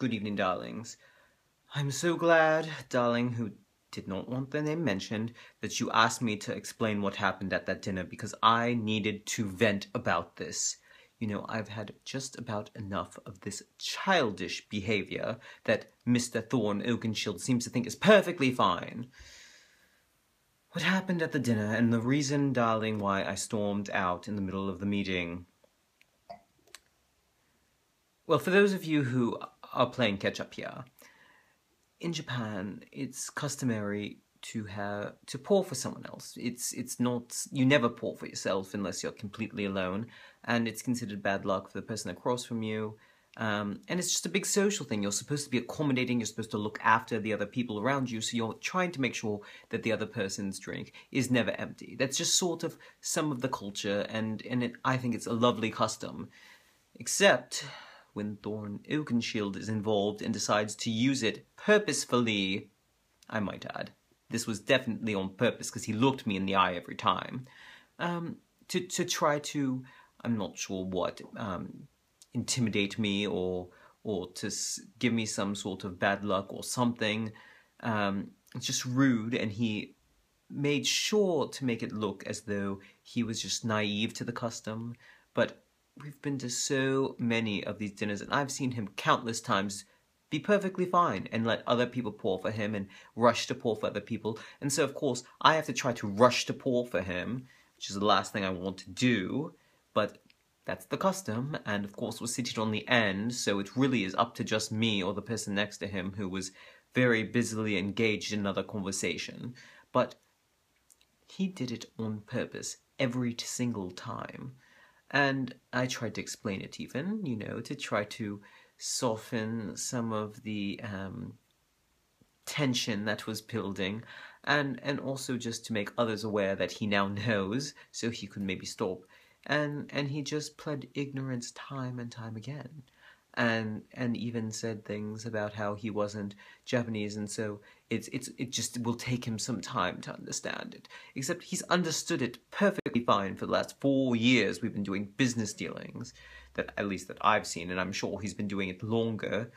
Good evening, darlings. I'm so glad, darling, who did not want their name mentioned, that you asked me to explain what happened at that dinner, because I needed to vent about this. You know, I've had just about enough of this childish behavior that Mr. Thorin Oakenshield seems to think is perfectly fine. What happened at the dinner, and the reason, darling, why I stormed out in the middle of the meeting. Well, for those of you who are playing catch-up here, in Japan, it's customary to pour for someone else. It's not, you never pour for yourself unless you're completely alone, and it's considered bad luck for the person across from you. And it's just a big social thing. You're supposed to be accommodating, you're supposed to look after the other people around you, so you're trying to make sure that the other person's drink is never empty. That's just sort of some of the culture, and I think it's a lovely custom. Except when Thorin Oakenshield is involved and decides to use it purposefully, I might add. This was definitely on purpose, because he looked me in the eye every time. To try to, I'm not sure what, intimidate me or to give me some sort of bad luck or something. It's just rude, and he made sure to make it look as though he was just naive to the custom. But we've been to so many of these dinners, and I've seen him countless times be perfectly fine and let other people pour for him and rush to pour for other people. And so, of course, I have to try to rush to pour for him, which is the last thing I want to do, but that's the custom, and of course we're seated on the end, so it really is up to just me or the person next to him, who was very busily engaged in another conversation. But he did it on purpose every single time. And I tried to explain it even, you know, to try to soften some of the tension that was building, and also just to make others aware that he now knows, so he could maybe stop. And he just pled ignorance time and time again. And even said things about how he wasn't Japanese, and so it just will take him some time to understand it. Except he's understood it perfectly fine for the last 4 years. We've been doing business dealings, that at least that I've seen, and I'm sure he's been doing it longer.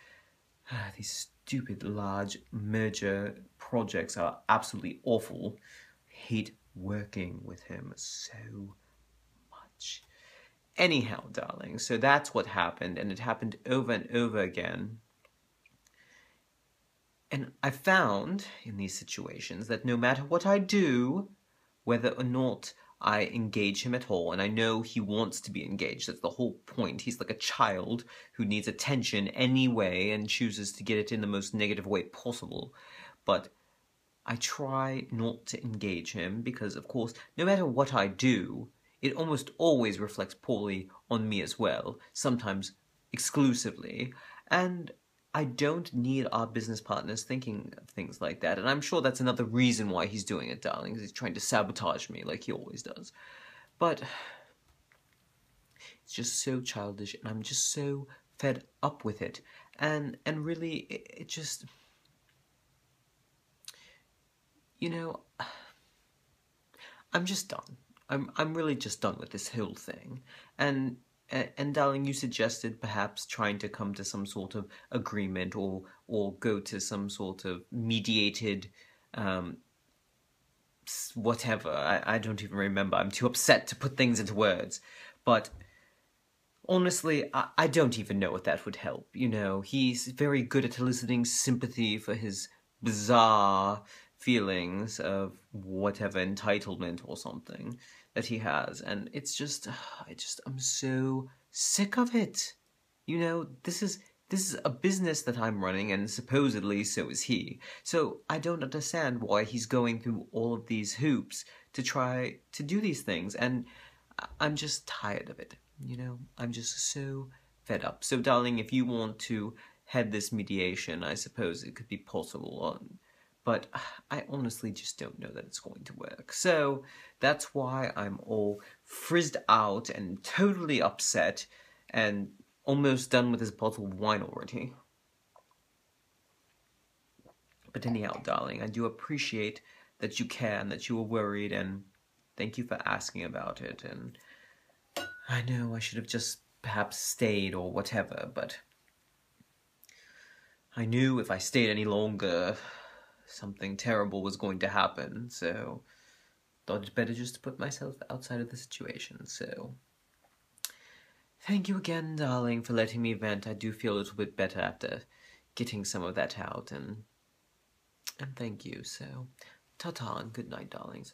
These stupid large merger projects are absolutely awful. I hate working with him so much. Anyhow, darling, so that's what happened, and it happened over and over again. And I found, in these situations, that no matter what I do, whether or not I engage him at all, and I know he wants to be engaged, that's the whole point. He's like a child who needs attention anyway and chooses to get it in the most negative way possible. But I try not to engage him because, of course, no matter what I do, it almost always reflects poorly on me as well, sometimes exclusively, and I don't need our business partners thinking of things like that, and I'm sure that's another reason why he's doing it, darling, because he's trying to sabotage me like he always does. But it's just so childish, and I'm just so fed up with it, and really, it just, you know, I'm just done. I'm really just done with this whole thing. And darling, you suggested perhaps trying to come to some sort of agreement or go to some sort of mediated whatever. I don't even remember. I'm too upset to put things into words. But honestly, I don't even know if that would help. You know, he's very good at eliciting sympathy for his bizarre feelings of whatever entitlement or something that he has, and it's just, I'm so sick of it. You know, this is a business that I'm running, and supposedly so is he. So I don't understand why he's going through all of these hoops to try to do these things, and I'm just tired of it. You know, I'm just so fed up. So darling, if you want to head this mediation, I suppose it could be possible, but I honestly just don't know that it's going to work. So that's why I'm all frizzed out and totally upset and almost done with this bottle of wine already. But anyhow, darling, I do appreciate that you care and that you were worried, and thank you for asking about it. And I know I should have just perhaps stayed or whatever, but I knew if I stayed any longer, something terrible was going to happen, so thought it better just to put myself outside of the situation, so... Thank you again, darling, for letting me vent. I do feel a little bit better after getting some of that out, and thank you, so... Ta-ta and good night, darlings.